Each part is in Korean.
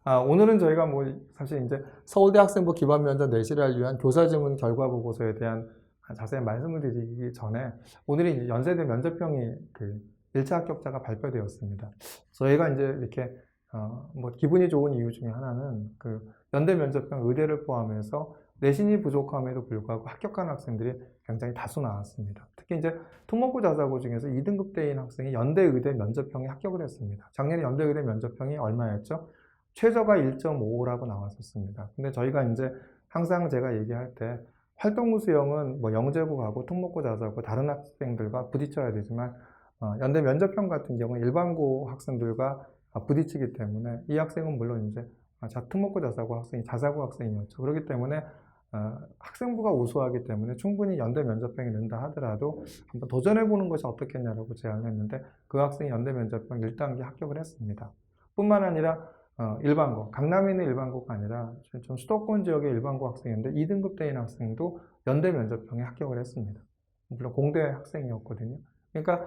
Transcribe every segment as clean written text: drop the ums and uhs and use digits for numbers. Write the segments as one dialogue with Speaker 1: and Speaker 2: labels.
Speaker 1: 오늘은 저희가 뭐 사실 이제 서울대 학생부 기반 면접 내실을 위한 교사 질문 결과 보고서에 대한 자세한 말씀을 드리기 전에 오늘이 이제 연세대 면접평이 그 1차 합격자가 발표되었습니다. 저희가 이제 이렇게 뭐 기분이 좋은 이유 중에 하나는 그 연대 면접평 의대를 포함해서 내신이 부족함에도 불구하고 합격한 학생들이 굉장히 다수 나왔습니다. 특히 이제 특목고 자사고 중에서 2등급대인 학생이 연대 의대 면접평에 합격을 했습니다. 작년에 연대 의대 면접평이 얼마였죠? 최저가 1.55라고 나왔었습니다. 근데 저희가 이제 항상 제가 얘기할 때 활동부 수영은 뭐 영재고하고 특목고 자사고 다른 학생들과 부딪혀야 되지만 연대 면접평 같은 경우는 일반고 학생들과 부딪히기 때문에 이 학생은 물론 이제 특목고 자사고 학생이 자사고 학생이었죠. 그렇기 때문에 학생부가 우수하기 때문에 충분히 연대 면접평이 는다 하더라도 한번 도전해보는 것이 어떻겠냐라고 제안을 했는데 그 학생이 연대 면접평 1단계 합격을 했습니다. 뿐만 아니라 일반고, 강남에 있는 일반고가 아니라 좀 수도권 지역의 일반고 학생인데 2등급대인 학생도 연대 면접평에 합격을 했습니다. 물론 공대 학생이었거든요. 그러니까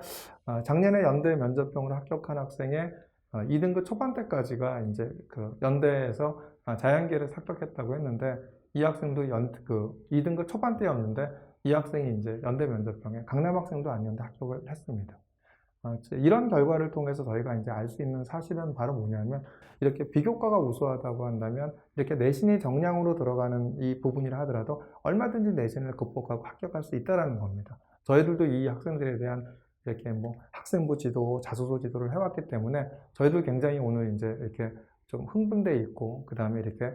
Speaker 1: 작년에 연대 면접평으로 합격한 학생의 2등급 초반대까지가 이제 그 연대에서 자연계를 합격했다고 했는데 이 학생도 2등급 초반대였는데 이 학생이 이제 연대 면접평에 강남 학생도 아니었는데 합격을 했습니다. 이런 결과를 통해서 저희가 이제 알 수 있는 사실은 바로 뭐냐면 이렇게 비교과가 우수하다고 한다면 이렇게 내신이 정량으로 들어가는 이 부분이라 하더라도 얼마든지 내신을 극복하고 합격할 수 있다는 겁니다. 저희들도 이 학생들에 대한 이렇게 뭐 학생부 지도, 자소서 지도를 해왔기 때문에 저희도 굉장히 오늘 이제 이렇게 좀 흥분돼 있고 그 다음에 이렇게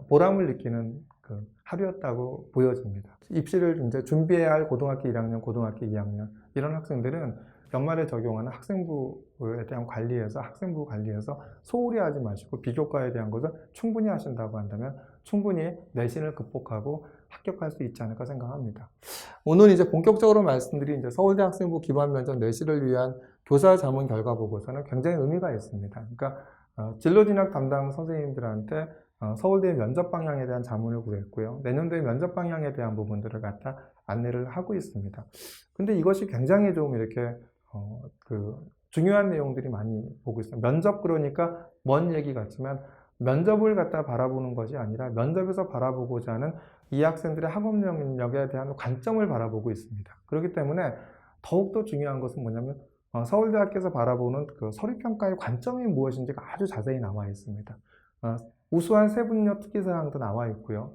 Speaker 1: 보람을 느끼는 그 하루였다고 보여집니다. 입시를 이제 준비해야 할 고등학교 1학년, 고등학교 2학년 이런 학생들은 연말에 적용하는 학생부에 대한 관리에서 학생부 관리에서 소홀히 하지 마시고 비교과에 대한 것을 충분히 하신다고 한다면 충분히 내신을 극복하고 합격할 수 있지 않을까 생각합니다. 오늘 이제 본격적으로 말씀드린 이제 서울대 학생부 기반 면접 내신을 위한 교사 자문 결과 보고서는 굉장히 의미가 있습니다. 그러니까 진로 진학 담당 선생님들한테 서울대 면접 방향에 대한 자문을 구했고요. 내년도에 면접 방향에 대한 부분들을 갖다 안내를 하고 있습니다. 근데 이것이 굉장히 좀 이렇게 중요한 내용들이 많이 보고 있어요. 면접 그러니까 먼 얘기 같지만 면접을 갖다 바라보는 것이 아니라 면접에서 바라보고자 하는 이 학생들의 학업 능력에 대한 관점을 바라보고 있습니다. 그렇기 때문에 더욱더 중요한 것은 뭐냐면 서울대학교에서 바라보는 그 서류평가의 관점이 무엇인지가 아주 자세히 나와 있습니다. 우수한 세분력 특기사항도 나와 있고요.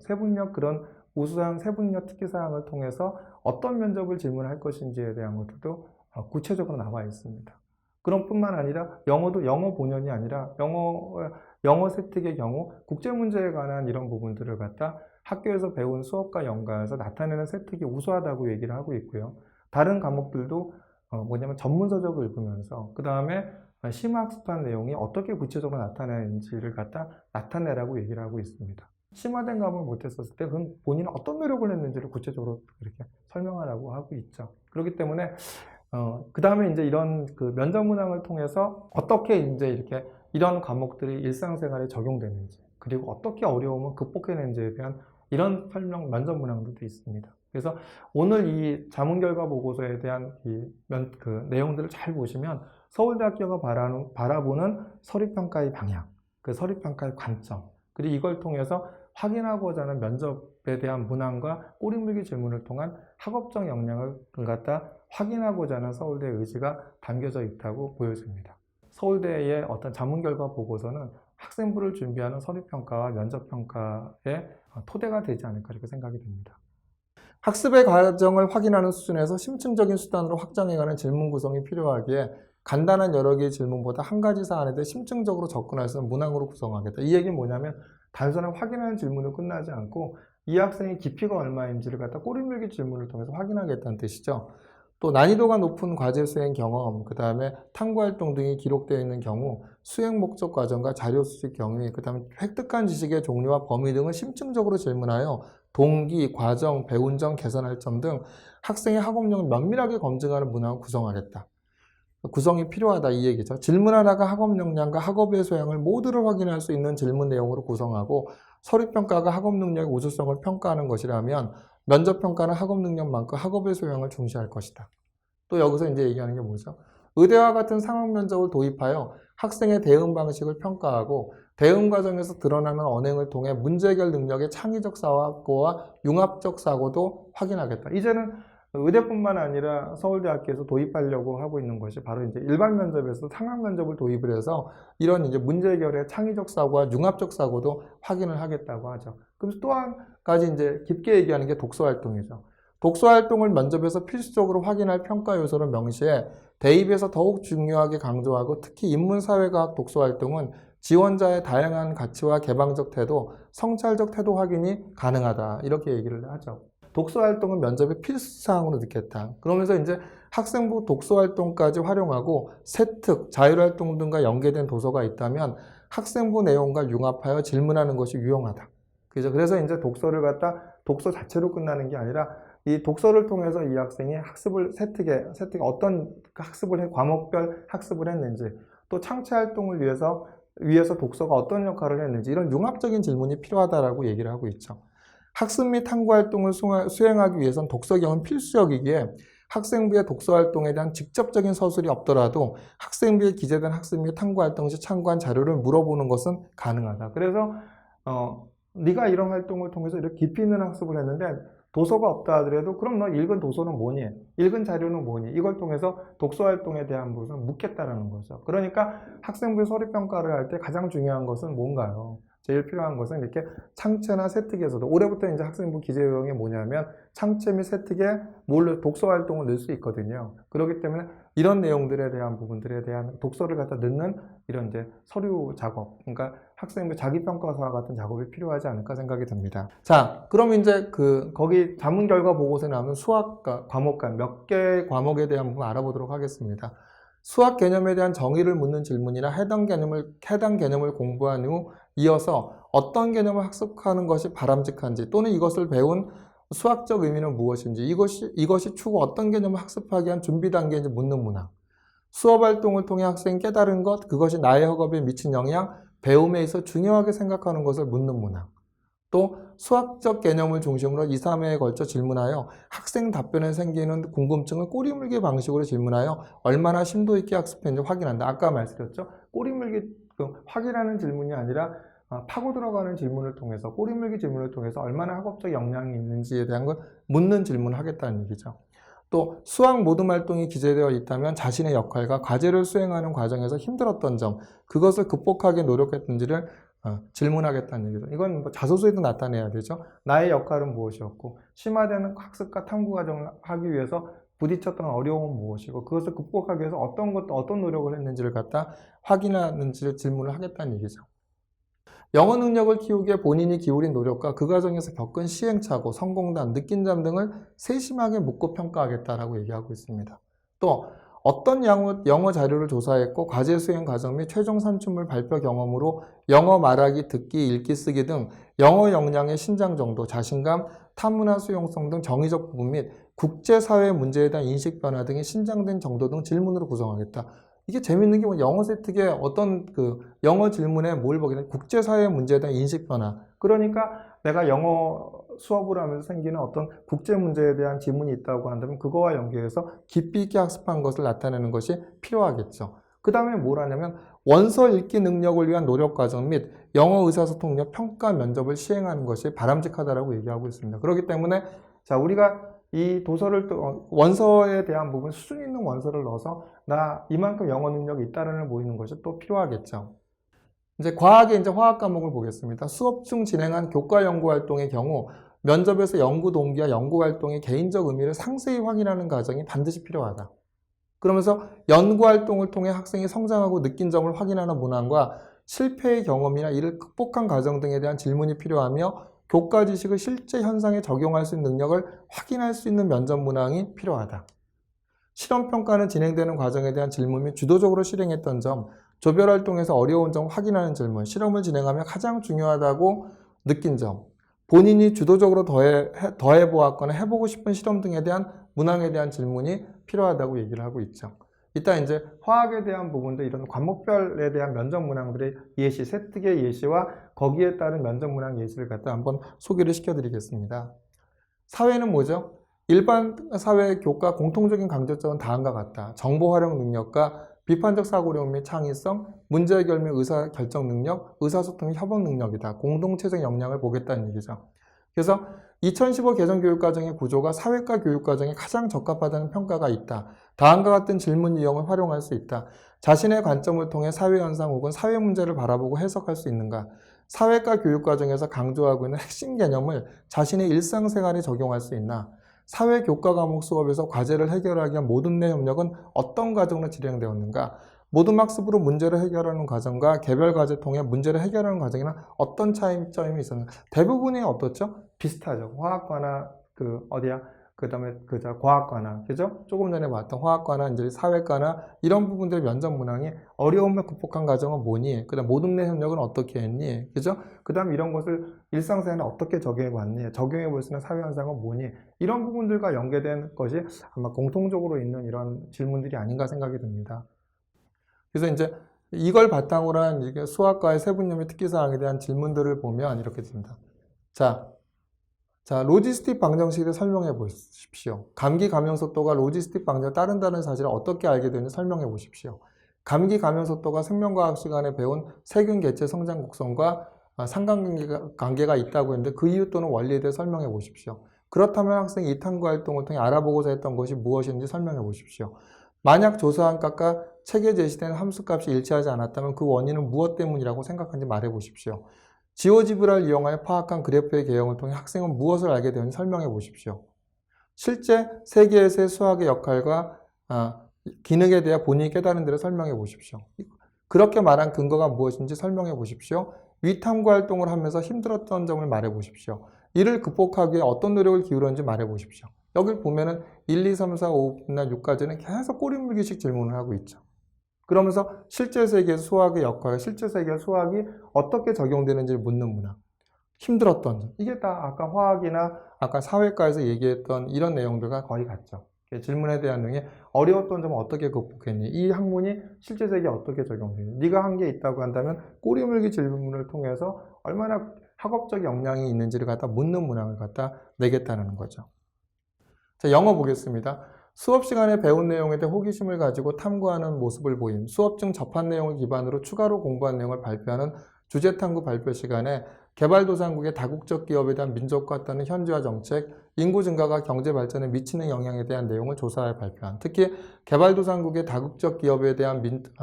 Speaker 1: 그런 우수한 세분력 특기사항을 통해서 어떤 면접을 질문할 것인지에 대한 것들도 구체적으로 나와 있습니다. 그런 뿐만 아니라 영어도 영어 본연이 아니라 영어 세특의 경우 국제문제에 관한 이런 부분들을 갖다 학교에서 배운 수업과 연관해서 나타내는 세특이 우수하다고 얘기를 하고 있고요. 다른 과목들도 뭐냐면 전문서적을 읽으면서 그 다음에 심화학습한 내용이 어떻게 구체적으로 나타내는지를 갖다 나타내라고 얘기를 하고 있습니다. 심화된 과목을 못했었을 때 그건 본인은 어떤 노력을 했는지를 구체적으로 이렇게 설명하라고 하고 있죠. 그렇기 때문에 그 다음에 이제 이런 그 면접 문항을 통해서 어떻게 이제 이렇게 이런 과목들이 일상생활에 적용되는지 그리고 어떻게 어려움을 극복해내는지에 대한 이런 설명 면접 문항들도 있습니다. 그래서 오늘 이 자문 결과 보고서에 대한 그 내용들을 잘 보시면 서울대학교가 바라보는 서류평가의 방향, 그 서류평가의 관점, 그리고 이걸 통해서 확인하고자 하는 면접에 대한 문항과 꼬리물기 질문을 통한 학업적 역량을 갖다 확인하고자 하는 서울대의 의지가 담겨져 있다고 보여집니다. 서울대의 어떤 자문 결과 보고서는 학생부를 준비하는 서류평가와 면접평가의 토대가 되지 않을까 이렇게 생각이 됩니다. 학습의 과정을 확인하는 수준에서 심층적인 수단으로 확장해가는 질문 구성이 필요하기에 간단한 여러 개의 질문보다 한 가지 사안에 대해 심층적으로 접근할 수 있는 문항으로 구성하겠다. 이 얘기는 뭐냐면 단순한 확인하는 질문으로 끝나지 않고 이 학생의 깊이가 얼마인지를 갖다 꼬리물기 질문을 통해서 확인하겠다는 뜻이죠. 또 난이도가 높은 과제 수행 경험, 그 다음에 탐구활동 등이 기록되어 있는 경우 수행 목적 과정과 자료 수집 경위, 그 다음에 획득한 지식의 종류와 범위 등을 심층적으로 질문하여 동기, 과정, 배운 점, 개선할 점 등 학생의 학업력을 면밀하게 검증하는 문항을 구성하겠다. 구성이 필요하다 이 얘기죠. 질문 하나가 학업 역량과 학업의 소양을 모두를 확인할 수 있는 질문 내용으로 구성하고 서류평가가 학업 능력의 우수성을 평가하는 것이라면 면접평가는 학업 능력만큼 학업의 소양을 중시할 것이다. 또 여기서 이제 얘기하는 게 뭐죠? 의대와 같은 상황 면접을 도입하여 학생의 대응 방식을 평가하고 대응 과정에서 드러나는 언행을 통해 문제 해결 능력의 창의적 사고와 융합적 사고도 확인하겠다. 이제는 의대뿐만 아니라 서울대학교에서 도입하려고 하고 있는 것이 바로 이제 일반 면접에서 상황 면접을 도입을 해서 이런 이제 문제 해결의 창의적 사고와 융합적 사고도 확인을 하겠다고 하죠. 그럼 또 한 가지 이제 깊게 얘기하는 게 독서 활동이죠. 독서 활동을 면접에서 필수적으로 확인할 평가 요소를 명시해 대입에서 더욱 중요하게 강조하고 특히 인문사회과학 독서 활동은 지원자의 다양한 가치와 개방적 태도, 성찰적 태도 확인이 가능하다. 이렇게 얘기를 하죠. 독서 활동은 면접의 필수 사항으로 넣겠다. 그러면서 이제 학생부 독서 활동까지 활용하고 세특, 자율활동 등과 연계된 도서가 있다면 학생부 내용과 융합하여 질문하는 것이 유용하다. 그래서 이제 독서를 갖다 독서 자체로 끝나는 게 아니라 이 독서를 통해서 이 학생이 학습을 세특에 어떤 학습을 과목별 학습을 했는지 또 창체 활동을 위해서 독서가 어떤 역할을 했는지 이런 융합적인 질문이 필요하다라고 얘기를 하고 있죠. 학습 및 탐구 활동을 수행하기 위해선 독서 경험은 필수적이기에 학생부의 독서 활동에 대한 직접적인 서술이 없더라도 학생부에 기재된 학습 및 탐구 활동 시 참고한 자료를 물어보는 것은 가능하다. 그래서 네가 이런 활동을 통해서 이렇게 깊이 있는 학습을 했는데 도서가 없다 하더라도 그럼 너 읽은 도서는 뭐니? 읽은 자료는 뭐니? 이걸 통해서 독서 활동에 대한 것을 묻겠다라는 거죠. 그러니까 학생부의 서류평가를 할 때 가장 중요한 것은 뭔가요? 제일 필요한 것은 이렇게 창체나 세특에서도 올해부터 이제 학생부 기재 요령이 뭐냐면 창체 및 세특에 독서 활동을 넣을 수 있거든요. 그렇기 때문에 이런 내용들에 대한 부분들에 대한 독서를 갖다 넣는 이런 이제 서류 작업, 그러니까 학생부 자기평가서와 같은 작업이 필요하지 않을까 생각이 듭니다. 자, 그럼 이제 거기 자문 결과 보고서에 나오는 수학 과목간 몇 개 과목에 대한 부분 알아보도록 하겠습니다. 수학 개념에 대한 정의를 묻는 질문이나 해당 개념을 공부한 후 이어서 어떤 개념을 학습하는 것이 바람직한지 또는 이것을 배운 수학적 의미는 무엇인지 이것이 추후 어떤 개념을 학습하기 위한 준비 단계인지 묻는 문항. 수업 활동을 통해 학생이 깨달은 것, 그것이 나의 학업에 미친 영향, 배움에 있어 중요하게 생각하는 것을 묻는 문항. 또 수학적 개념을 중심으로 2, 3회에 걸쳐 질문하여 학생 답변에 생기는 궁금증을 꼬리물기 방식으로 질문하여 얼마나 심도 있게 학습했는지 확인한다. 아까 말씀드렸죠? 꼬리물기 확인하는 질문이 아니라 파고 들어가는 질문을 통해서 꼬리물기 질문을 통해서 얼마나 학업적 역량이 있는지에 대한 걸 묻는 질문을 하겠다는 얘기죠. 또 수학 모둠 활동이 기재되어 있다면 자신의 역할과 과제를 수행하는 과정에서 힘들었던 점, 그것을 극복하기 노력했던지를 질문하겠다는 얘기죠. 이건 뭐 자소서에도 나타내야 되죠. 나의 역할은 무엇이었고 심화되는 학습과 탐구 과정을 하기 위해서 부딪혔던 어려움은 무엇이고 그것을 극복하기 위해서 어떤 노력을 했는지를 갖다 확인하는지를 질문을 하겠다는 얘기죠. 영어 능력을 키우기에 본인이 기울인 노력과 그 과정에서 겪은 시행착오, 성공담, 느낀 점 등을 세심하게 묻고 평가하겠다라고 얘기하고 있습니다. 또 어떤 영어 자료를 조사했고 과제 수행 과정 및 최종 산출물 발표 경험으로 영어 말하기, 듣기, 읽기, 쓰기 등 영어 역량의 신장 정도, 자신감, 타문화 수용성 등 정의적 부분 및 국제사회 문제에 대한 인식 변화 등의 신장된 정도 등 질문으로 구성하겠다. 이게 재밌는 게 영어 세특에 어떤 영어 질문에 뭘 보게 되면 국제사회 문제에 대한 인식 변화. 그러니까 내가 영어 수업을 하면서 생기는 어떤 국제 문제에 대한 지문이 있다고 한다면 그거와 연계해서 깊이 있게 학습한 것을 나타내는 것이 필요하겠죠. 그 다음에 뭘 하냐면 원서 읽기 능력을 위한 노력 과정 및 영어 의사소통 력 평가 면접을 시행하는 것이 바람직하다라고 얘기하고 있습니다. 그렇기 때문에 자, 우리가 이 도서를 원서에 대한 부분 수준 있는 원서를 넣어서 나 이만큼 영어 능력이 있다는 걸 보이는 것이 또 필요하겠죠. 이제 과학의 화학 과목을 보겠습니다. 수업 중 진행한 교과 연구 활동의 경우 면접에서 연구 동기와 연구 활동의 개인적 의미를 상세히 확인하는 과정이 반드시 필요하다. 그러면서 연구 활동을 통해 학생이 성장하고 느낀 점을 확인하는 문항과 실패의 경험이나 이를 극복한 과정 등에 대한 질문이 필요하며 교과 지식을 실제 현상에 적용할 수 있는 능력을 확인할 수 있는 면접 문항이 필요하다. 실험평가는 진행되는 과정에 대한 질문 및 주도적으로 실행했던 점, 조별활동에서 어려운 점 확인하는 질문, 실험을 진행하며 가장 중요하다고 느낀 점, 본인이 주도적으로 더해보았거나 해보고 싶은 실험 등에 대한 문항에 대한 질문이 필요하다고 얘기를 하고 있죠. 이따 이제 화학에 대한 부분도 이런 과목별에 대한 면접 문항들의 예시, 세특의 예시와 거기에 따른 면접 문항 예시를 갖다 한번 소개를 시켜드리겠습니다. 사회는 뭐죠? 일반 사회 교과 공통적인 강조점은 다음과 같다. 정보 활용 능력과 비판적 사고력 및 창의성, 문제 해결 및 의사 결정 능력, 의사소통 및 협업 능력이다. 공동체적 역량을 보겠다는 얘기죠. 그래서 2015 개정 교육과정의 구조가 사회과 교육과정에 가장 적합하다는 평가가 있다. 다음과 같은 질문 유형을 활용할 수 있다. 자신의 관점을 통해 사회현상 혹은 사회 문제를 바라보고 해석할 수 있는가. 사회과 교육과정에서 강조하고 있는 핵심 개념을 자신의 일상생활에 적용할 수 있나. 사회 교과 과목 수업에서 과제를 해결하기 위한 모든 내 협력은 어떤 과정으로 진행되었는가. 모든 학습으로 문제를 해결하는 과정과 개별 과제 통해 문제를 해결하는 과정에는 어떤 차이점이 있었는가. 대부분이 어떻죠? 비슷하죠. 화학과나 그 다음에 과학과나, 그죠? 조금 전에 봤던 화학과나 이제 사회과나 이런 부분들 면접 문항이 어려움을 극복한 과정은 뭐니? 그 다음 모든 내 협력은 어떻게 했니? 그죠? 그 다음 이런 것을 일상생활에 어떻게 적용해 봤니? 적용해 볼 수 있는 사회 현상은 뭐니? 이런 부분들과 연계된 것이 아마 공통적으로 있는 이런 질문들이 아닌가 생각이 듭니다. 그래서 이제 이걸 바탕으로 한 이게 수학과의 세분념의 특기사항에 대한 질문들을 보면 이렇게 됩니다. 자, 로지스틱 방정식에 대해 설명해 보십시오. 감기 감염 속도가 로지스틱 방정에 따른다는 사실을 어떻게 알게 되는지 설명해 보십시오. 감기 감염 속도가 생명과학 시간에 배운 세균 개체 성장 곡선과 상관관계가 있다고 했는데 그 이유 또는 원리에 대해 설명해 보십시오. 그렇다면 학생이 이 탐구 활동을 통해 알아보고자 했던 것이 무엇인지 설명해 보십시오. 만약 조사한 값과 책에 제시된 함수값이 일치하지 않았다면 그 원인은 무엇 때문이라고 생각하는지 말해 보십시오. 지오지브라를 이용하여 파악한 그래프의 개형을 통해 학생은 무엇을 알게 되는지 설명해 보십시오. 실제 세계에서의 수학의 역할과 기능에 대해 본인이 깨달은 대로 설명해 보십시오. 그렇게 말한 근거가 무엇인지 설명해 보십시오. 위탐구 활동을 하면서 힘들었던 점을 말해 보십시오. 이를 극복하기 위해 어떤 노력을 기울였는지 말해 보십시오. 여기 보면은 1, 2, 3, 4, 5나 6까지는 계속 꼬리물기식 질문을 하고 있죠. 그러면서 실제 세계의 수학의 역할, 실제 세계의 수학이 어떻게 적용되는지를 묻는 문항. 힘들었던 점. 이게 다 아까 화학이나 아까 사회과에서 얘기했던 이런 내용들과 거의 같죠. 질문에 대한 내용이 어려웠던 점은 어떻게 극복했니? 이 학문이 실제 세계에 어떻게 적용되니? 네가 한 게 있다고 한다면 꼬리물기 질문을 통해서 얼마나 학업적 역량이 있는지를 갖다 묻는 문항을 갖다 내겠다는 거죠. 자, 영어 보겠습니다. 수업 시간에 배운 내용에 대해 호기심을 가지고 탐구하는 모습을 보임. 수업 중 접한 내용을 기반으로 추가로 공부한 내용을 발표하는 주제탐구 발표 시간에 개발도상국의 다국적 기업에 대한 민족화 또는 현지화 정책, 인구 증가가 경제 발전에 미치는 영향에 대한 내용을 조사하여 발표한. 특히 개발도상국의 다국적 기업에 대한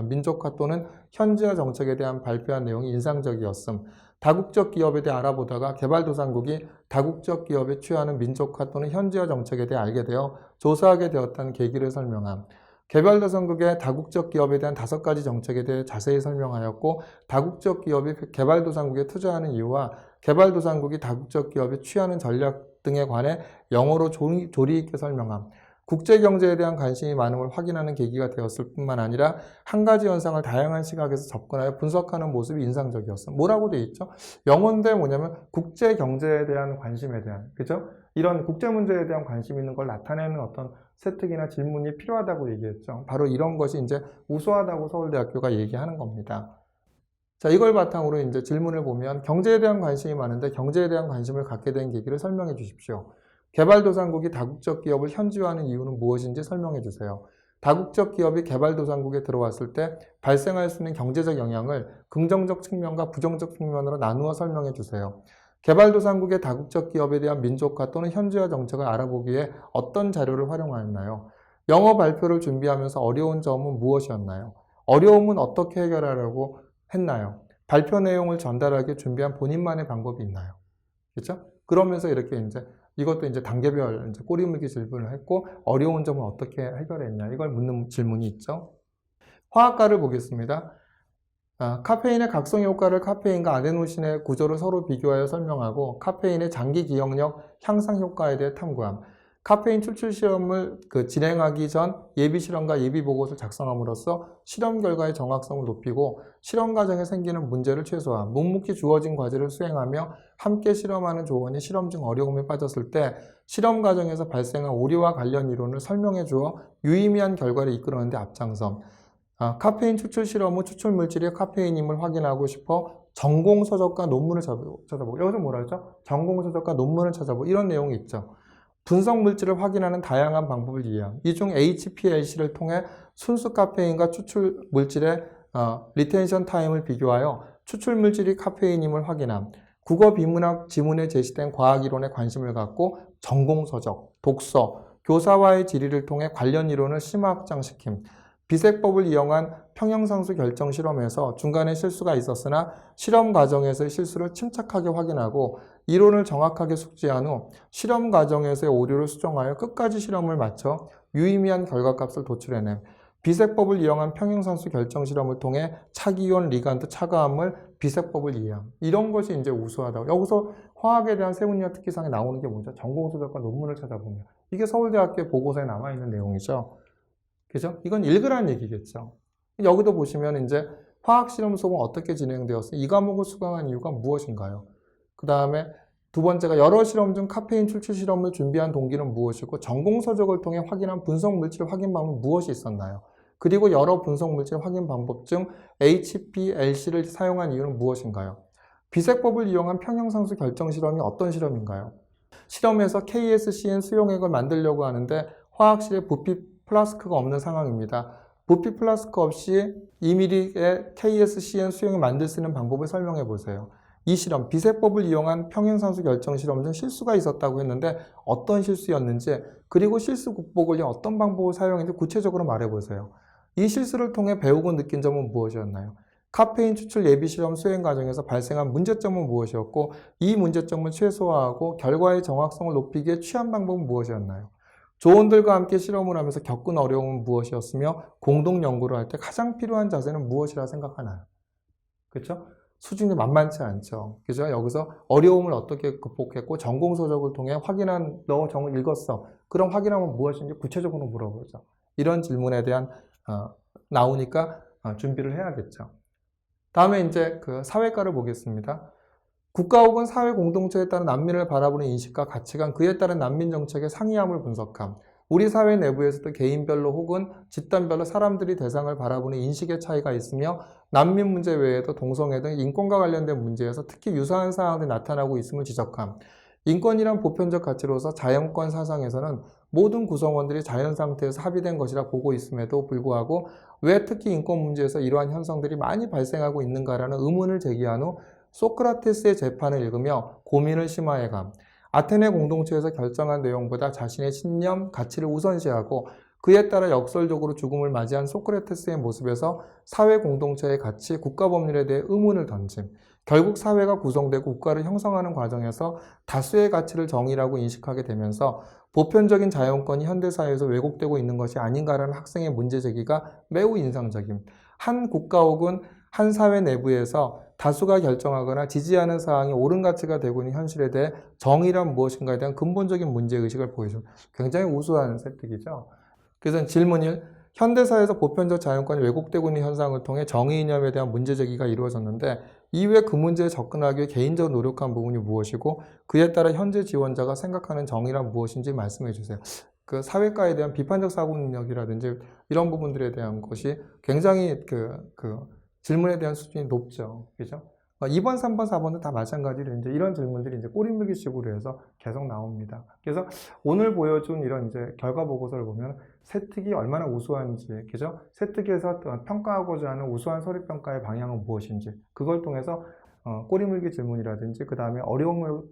Speaker 1: 민족화 또는 현지화 정책에 대한 발표한 내용이 인상적이었음. 다국적 기업에 대해 알아보다가 개발도상국이 다국적 기업에 취하는 민족화 또는 현지화 정책에 대해 알게 되어 조사하게 되었다는 계기를 설명함. 개발도상국의 다국적 기업에 대한 5가지 정책에 대해 자세히 설명하였고 다국적 기업이 개발도상국에 투자하는 이유와 개발도상국이 다국적 기업에 취하는 전략 등에 관해 영어로 조리 있게 설명함. 국제경제에 대한 관심이 많은 걸 확인하는 계기가 되었을 뿐만 아니라 한 가지 현상을 다양한 시각에서 접근하여 분석하는 모습이 인상적이었어. 뭐라고 돼 있죠? 영어인데 뭐냐면 국제경제에 대한 관심에 대한, 그죠? 이런 국제문제에 대한 관심 있는 걸 나타내는 어떤 세특이나 질문이 필요하다고 얘기했죠. 바로 이런 것이 이제 우수하다고 서울대학교가 얘기하는 겁니다. 자, 이걸 바탕으로 이제 질문을 보면 경제에 대한 관심이 많은데 경제에 대한 관심을 갖게 된 계기를 설명해 주십시오. 개발도상국이 다국적 기업을 현지화하는 이유는 무엇인지 설명해 주세요. 다국적 기업이 개발도상국에 들어왔을 때 발생할 수 있는 경제적 영향을 긍정적 측면과 부정적 측면으로 나누어 설명해 주세요. 개발도상국의 다국적 기업에 대한 민족화 또는 현지화 정책을 알아보기 위해 어떤 자료를 활용하였나요? 영어 발표를 준비하면서 어려운 점은 무엇이었나요? 어려움은 어떻게 해결하려고 했나요? 발표 내용을 전달하기 준비한 본인만의 방법이 있나요? 그렇죠? 그러면서 이렇게 이것도 단계별 꼬리물기 질문을 했고 어려운 점은 어떻게 해결했냐 이걸 묻는 질문이 있죠. 화학과를 보겠습니다. 카페인의 각성 효과를 카페인과 아데노신의 구조를 서로 비교하여 설명하고 카페인의 장기 기억력 향상 효과에 대해 탐구함. 카페인 추출 실험을 진행하기 전 예비 실험과 예비 보고서를 작성함으로써 실험 결과의 정확성을 높이고 실험 과정에 생기는 문제를 최소화함. 묵묵히 주어진 과제를 수행하며 함께 실험하는 조원이 실험 중 어려움에 빠졌을 때 실험 과정에서 발생한 오류와 관련 이론을 설명해 주어 유의미한 결과를 이끌어내는 데 앞장섬. 카페인 추출 실험 후 추출 물질이 카페인임을 확인하고 싶어 전공서적과 논문을 찾아보고 여기서 뭐라 했죠? 전공서적과 논문을 찾아보고 이런 내용이 있죠. 분석 물질을 확인하는 다양한 방법을 이해함. 이 중 HPLC를 통해 순수 카페인과 추출 물질의 리텐션 타임을 비교하여 추출 물질이 카페인임을 확인함. 국어 비문학 지문에 제시된 과학 이론에 관심을 갖고 전공서적, 독서, 교사와의 질의를 통해 관련 이론을 심화 확장시킴. 비색법을 이용한 평형상수 결정 실험에서 중간에 실수가 있었으나 실험 과정에서의 실수를 침착하게 확인하고 이론을 정확하게 숙지한 후 실험 과정에서의 오류를 수정하여 끝까지 실험을 마쳐 유의미한 결과값을 도출해냄. 비색법을 이용한 평형상수 결정 실험을 통해 차기이온 리간드 차가함을 비색법을 이해함. 이런 것이 이제 우수하다고. 여기서 화학에 대한 세운이와 특기상에 나오는 게 뭐죠? 전공서적과 논문을 찾아보면. 이게 서울대학교 보고서에 남아있는 내용이죠. 그죠? 이건 읽으라는 얘기겠죠. 여기도 보시면 이제 화학실험 수업은 어떻게 진행되었어요? 이 과목을 수강한 이유가 무엇인가요? 그 다음에 두 번째가 여러 실험 중 카페인 출출 실험을 준비한 동기는 무엇이고 전공서적을 통해 확인한 분석 물질 확인 방법은 무엇이 있었나요? 그리고 여러 분석 물질 확인 방법 중 HPLC를 사용한 이유는 무엇인가요? 비색법을 이용한 평형상수 결정 실험이 어떤 실험인가요? 실험에서 KSCN 수용액을 만들려고 하는데 화학실에 부피 플라스크가 없는 상황입니다. 부피 플라스크 없이 2mm의 KSCN 수용을 만들 수 있는 방법을 설명해 보세요. 이 실험, 비색법을 이용한 평형상수 결정 실험 중 실수가 있었다고 했는데 어떤 실수였는지 그리고 실수 극복을 위해 어떤 방법을 사용했는지 구체적으로 말해 보세요. 이 실수를 통해 배우고 느낀 점은 무엇이었나요? 카페인 추출 예비 실험 수행 과정에서 발생한 문제점은 무엇이었고 이 문제점을 최소화하고 결과의 정확성을 높이기 위해 취한 방법은 무엇이었나요? 조원들과 함께 실험을 하면서 겪은 어려움은 무엇이었으며 공동 연구를 할 때 가장 필요한 자세는 무엇이라 생각하나요? 그렇죠? 수준이 만만치 않죠. 그죠? 여기서 어려움을 어떻게 극복했고 전공서적을 통해 확인한 너 정을 읽었어. 그럼 확인하면 무엇인지 구체적으로 물어보죠. 이런 질문에 대한 나오니까 준비를 해야겠죠. 다음에 이제 그 사회과를 보겠습니다. 국가 혹은 사회 공동체에 따른 난민을 바라보는 인식과 가치관, 그에 따른 난민 정책의 상이함을 분석함. 우리 사회 내부에서도 개인별로 혹은 집단별로 사람들이 대상을 바라보는 인식의 차이가 있으며 난민 문제 외에도 동성애 등 인권과 관련된 문제에서 특히 유사한 사항들이 나타나고 있음을 지적함. 인권이란 보편적 가치로서 자연권 사상에서는 모든 구성원들이 자연 상태에서 합의된 것이라 보고 있음에도 불구하고 왜 특히 인권 문제에서 이러한 현상들이 많이 발생하고 있는가라는 의문을 제기한 후 소크라테스의 재판을 읽으며 고민을 심화해감. 아테네 공동체에서 결정한 내용보다 자신의 신념, 가치를 우선시하고 그에 따라 역설적으로 죽음을 맞이한 소크라테스의 모습에서 사회 공동체의 가치, 국가 법률에 대해 의문을 던짐. 결국 사회가 구성되고 국가를 형성하는 과정에서 다수의 가치를 정의라고 인식하게 되면서 보편적인 자연권이 현대사회에서 왜곡되고 있는 것이 아닌가라는 학생의 문제 제기가 매우 인상적임. 한 국가 혹은 한 사회 내부에서 다수가 결정하거나 지지하는 사항이 옳은 가치가 되고 있는 현실에 대해 정의란 무엇인가에 대한 근본적인 문제의식을 보여줍니다. 굉장히 우수한 설득이죠. 그래서 질문이 현대사회에서 보편적 자연권이 왜곡되고 있는 현상을 통해 정의 이념에 대한 문제제기가 이루어졌는데 이후에 그 문제에 접근하기 위해 개인적으로 노력한 부분이 무엇이고 그에 따라 현재 지원자가 생각하는 정의란 무엇인지 말씀해 주세요. 그 사회과에 대한 비판적 사고 능력이라든지 이런 부분들에 대한 것이 굉장히 질문에 대한 수준이 높죠. 그죠? 2번, 3번, 4번도 다 마찬가지로 이제 이런 질문들이 이제 꼬리물기 식으로 해서 계속 나옵니다. 그래서 오늘 보여준 이런 이제 결과 보고서를 보면 세특이 얼마나 우수한지, 그죠? 세특에서 평가하고자 하는 우수한 서류 평가의 방향은 무엇인지, 그걸 통해서 꼬리물기 질문이라든지 그 다음에 어려움을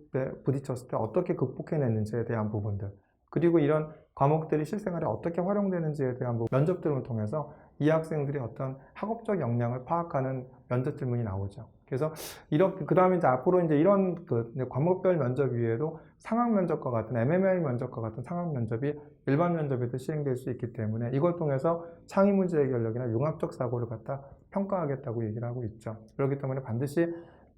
Speaker 1: 부딪혔을 때 어떻게 극복해냈는지에 대한 부분들, 그리고 이런 과목들이 실생활에 어떻게 활용되는지에 대한 면접 등을 통해서 이 학생들이 어떤 학업적 역량을 파악하는 면접 질문이 나오죠. 그래서 이렇게 그 다음에 이제 앞으로 이제 이런 과목별 면접 위에도 상황 면접과 같은 MMI 면접과 같은 상황 면접이 일반 면접에도 시행될 수 있기 때문에 이걸 통해서 창의 문제 해결력이나 융합적 사고를 갖다 평가하겠다고 얘기를 하고 있죠. 그렇기 때문에 반드시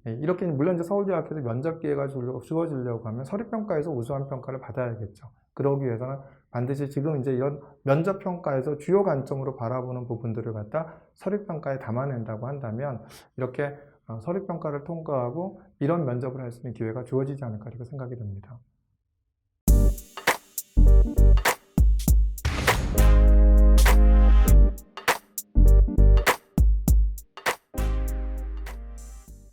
Speaker 1: 이렇게 물론 이제 서울대학교에서 면접 기회가 주어지려고 하면 서류평가에서 우수한 평가를 받아야겠죠. 그러기 위해서는 반드시 지금 이제 이런 면접평가에서 주요 관점으로 바라보는 부분들을 갖다 서류평가에 담아낸다고 한다면 이렇게 서류평가를 통과하고 이런 면접을 할 수 있는 기회가 주어지지 않을까 이렇게 생각이 듭니다.